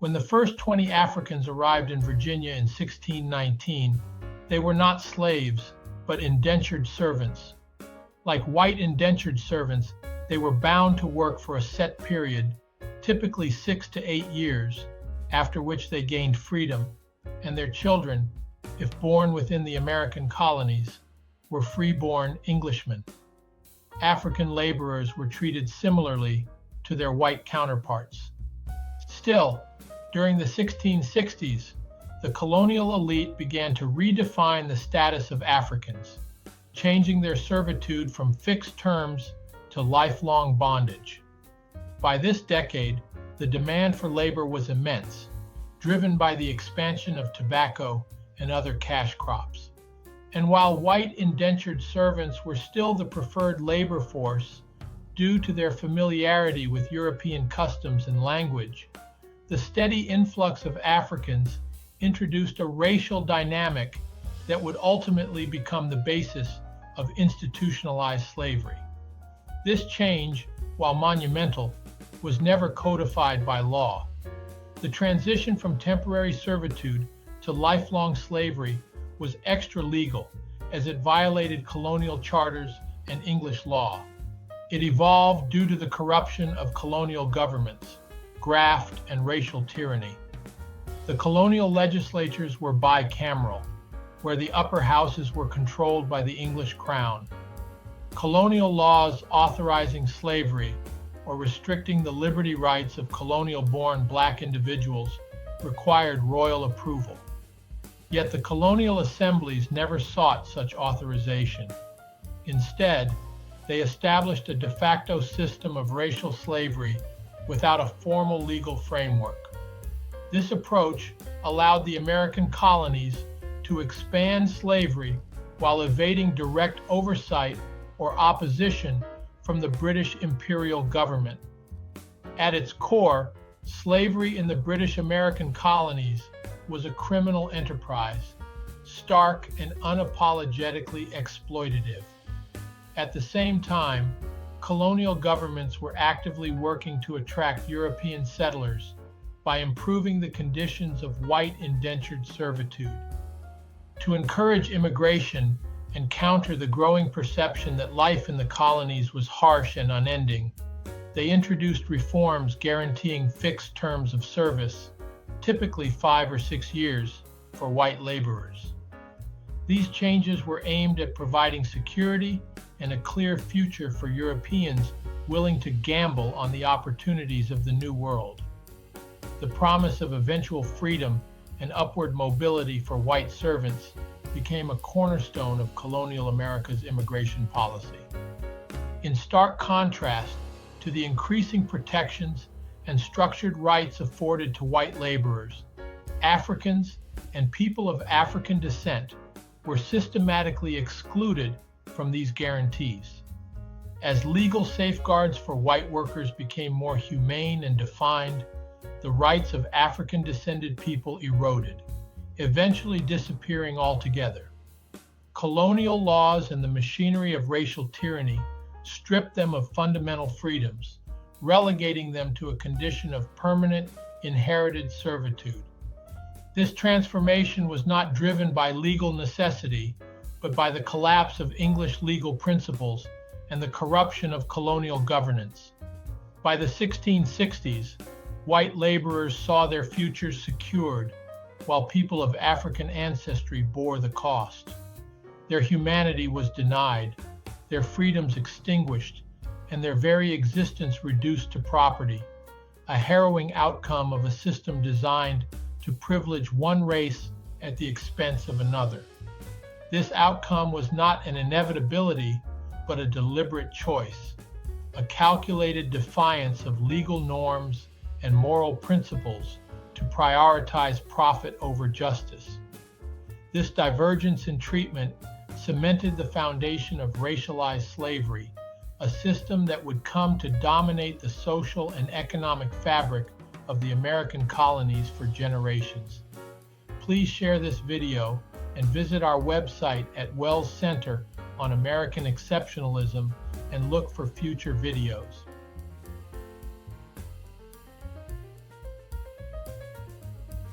When the first 20 Africans arrived in Virginia in 1619, they were not slaves, but indentured servants. Like white indentured servants, they were bound to work for a set period, typically 6 to 8 years, after which they gained freedom, and their children, if born within the American colonies, were free-born Englishmen. African laborers were treated similarly to their white counterparts. Still, during the 1660s, the colonial elite began to redefine the status of Africans, changing their servitude from fixed terms to lifelong bondage. By this decade, the demand for labor was immense, driven by the expansion of tobacco and other cash crops. And while white indentured servants were still the preferred labor force due to their familiarity with European customs and language, the steady influx of Africans introduced a racial dynamic that would ultimately become the basis of institutionalized slavery. This change, while monumental, was never codified by law. The transition from temporary servitude to lifelong slavery was extra-legal, as it violated colonial charters and English law. It evolved due to the corruption of colonial governments, graft, and racial tyranny. The colonial legislatures were bicameral, where the upper houses were controlled by the English crown. Colonial laws authorizing slavery or restricting the liberty rights of colonial-born black individuals required royal approval. Yet the colonial assemblies never sought such authorization. Instead, they established a de facto system of racial slavery without a formal legal framework. This approach allowed the American colonies to expand slavery while evading direct oversight or opposition from the British imperial government. At its core, slavery in the British American colonies was a criminal enterprise, stark and unapologetically exploitative. At the same time, colonial governments were actively working to attract European settlers by improving the conditions of white indentured servitude. To encourage immigration and counter the growing perception that life in the colonies was harsh and unending, they introduced reforms guaranteeing fixed terms of service, typically 5 or 6 years, for white laborers. These changes were aimed at providing security and a clear future for Europeans willing to gamble on the opportunities of the New World. The promise of eventual freedom and upward mobility for white servants became a cornerstone of colonial America's immigration policy. In stark contrast to the increasing protections and structured rights afforded to white laborers, Africans and people of African descent were systematically excluded from these guarantees. As legal safeguards for white workers became more humane and defined, the rights of African-descended people eroded, eventually disappearing altogether. Colonial laws and the machinery of racial tyranny stripped them of fundamental freedoms, relegating them to a condition of permanent, inherited servitude. This transformation was not driven by legal necessity, but by the collapse of English legal principles and the corruption of colonial governance. By the 1660s, white laborers saw their futures secured, while people of African ancestry bore the cost. Their humanity was denied, their freedoms extinguished, and their very existence reduced to property, a harrowing outcome of a system designed to privilege one race at the expense of another. This outcome was not an inevitability, but a deliberate choice, a calculated defiance of legal norms and moral principles to prioritize profit over justice. This divergence in treatment cemented the foundation of racialized slavery, a system that would come to dominate the social and economic fabric of the American colonies for generations. Please share this video and visit our website at Wells Center on American Exceptionalism and look for future videos.